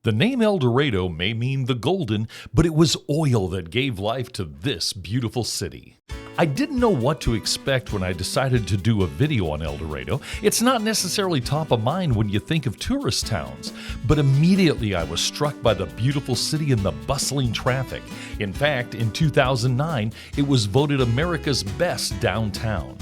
The name El Dorado may mean the golden, but it was oil that gave life to this beautiful city. I didn't know what to expect when I decided to do a video on El Dorado. It's not necessarily top of mind when you think of tourist towns, but immediately I was struck by the beautiful city and the bustling traffic. In fact, in 2009, it was voted America's best downtown.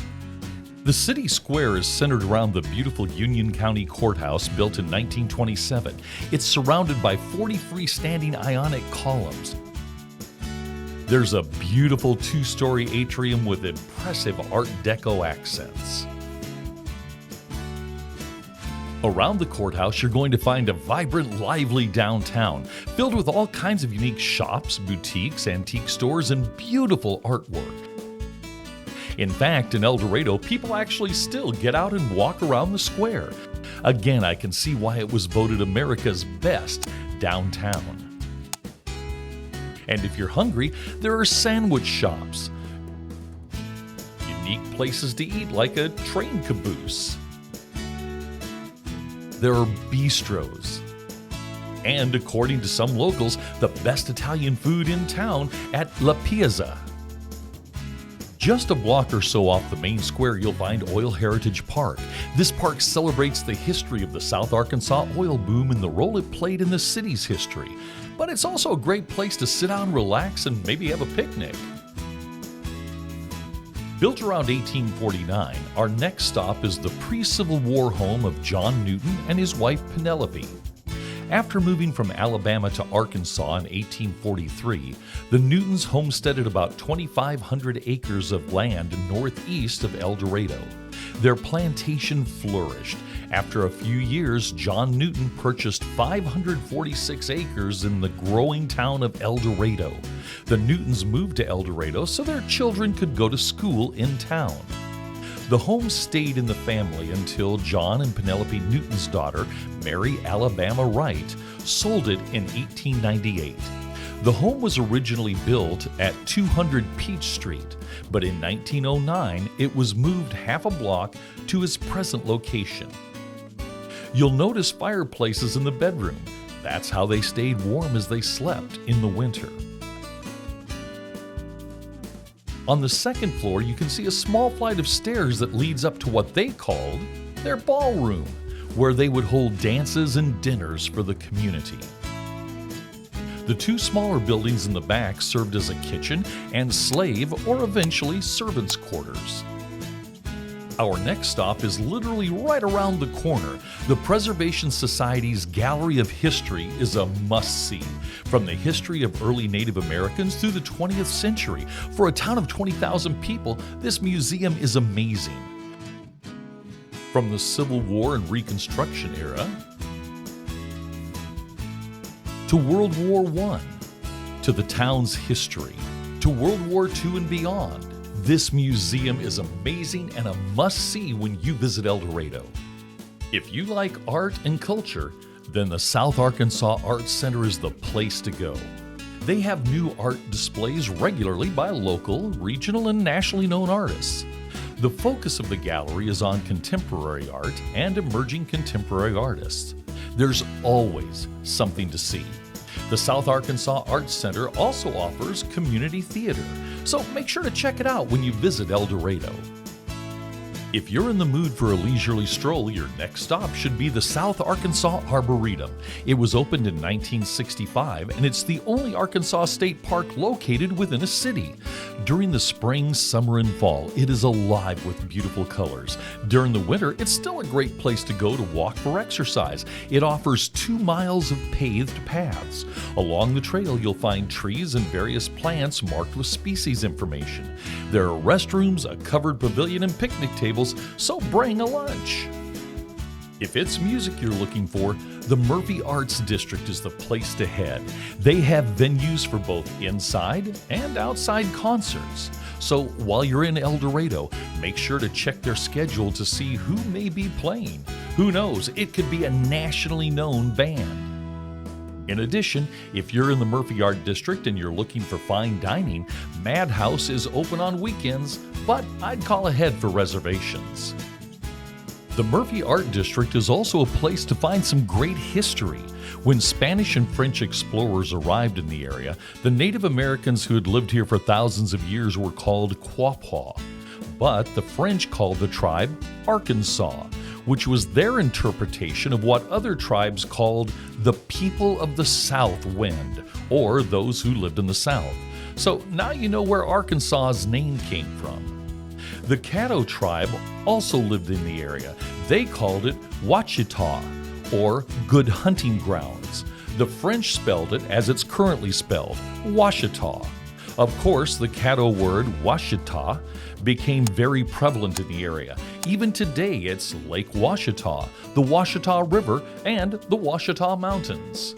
The city square is centered around the beautiful Union County Courthouse built in 1927. It's surrounded by 40 freestanding Ionic columns. There's a beautiful two-story atrium with impressive Art Deco accents. Around the courthouse, you're going to find a vibrant, lively downtown filled with all kinds of unique shops, boutiques, antique stores, and beautiful artwork. In fact, in El Dorado, people actually still get out and walk around the square. Again, I can see why it was voted America's best downtown. And if you're hungry, there are sandwich shops, unique places to eat like a train caboose. There are bistros, and according to some locals, the best Italian food in town at La Piazza. Just a block or so off the main square, you'll find Oil Heritage Park. This park celebrates the history of the South Arkansas oil boom and the role it played in the city's history. But it's also a great place to sit down, relax, and maybe have a picnic. Built around 1849, our next stop is the pre-Civil War home of John Newton and his wife Penelope. After moving from Alabama to Arkansas in 1843, the Newtons homesteaded about 2,500 acres of land northeast of El Dorado. Their plantation flourished. After a few years, John Newton purchased 546 acres in the growing town of El Dorado. The Newtons moved to El Dorado so their children could go to school in town. The home stayed in the family until John and Penelope Newton's daughter, Mary Alabama Wright, sold it in 1898. The home was originally built at 200 Peach Street, but in 1909 it was moved half a block to its present location. You'll notice fireplaces in the bedroom. That's how they stayed warm as they slept in the winter. On the second floor, you can see a small flight of stairs that leads up to what they called their ballroom, where they would hold dances and dinners for the community. The two smaller buildings in the back served as a kitchen and slave or eventually servants' quarters. Our next stop is literally right around the corner. The Preservation Society's Gallery of History is a must-see. From the history of early Native Americans through the 20th century, for a town of 20,000 people, this museum is amazing. From the Civil War and Reconstruction era, to World War I, to the town's history, to World War II and beyond, this museum is amazing and a must-see when you visit El Dorado. If you like art and culture, then the South Arkansas Arts Center is the place to go. They have new art displays regularly by local, regional, and nationally known artists. The focus of the gallery is on contemporary art and emerging contemporary artists. There's always something to see. The South Arkansas Arts Center also offers community theater, so make sure to check it out when you visit El Dorado. If you're in the mood for a leisurely stroll, your next stop should be the South Arkansas Arboretum. It was opened in 1965, and it's the only Arkansas state park located within a city. During the spring, summer, and fall, it is alive with beautiful colors. During the winter, it's still a great place to go to walk for exercise. It offers 2 miles of paved paths. Along the trail, you'll find trees and various plants marked with species information. There are restrooms, a covered pavilion, and picnic tables, so bring a lunch. If it's music you're looking for, the Murphy Arts District is the place to head. They have venues for both inside and outside concerts. So while you're in El Dorado, make sure to check their schedule to see who may be playing. Who knows, it could be a nationally known band. In addition, if you're in the Murphy Art District and you're looking for fine dining, Madhouse is open on weekends, but I'd call ahead for reservations. The Murphy Art District is also a place to find some great history. When Spanish and French explorers arrived in the area, the Native Americans who had lived here for thousands of years were called Quapaw. But the French called the tribe Arkansas, which was their interpretation of what other tribes called the people of the South Wind, or those who lived in the South. So now you know where Arkansas's name came from. The Caddo tribe also lived in the area. They called it Wachita, or Good Hunting Grounds. The French spelled it as it's currently spelled, Washita. Of course, the Caddo word Washita became very prevalent in the area. Even today, it's Lake Washita, the Washita River, and the Washita Mountains.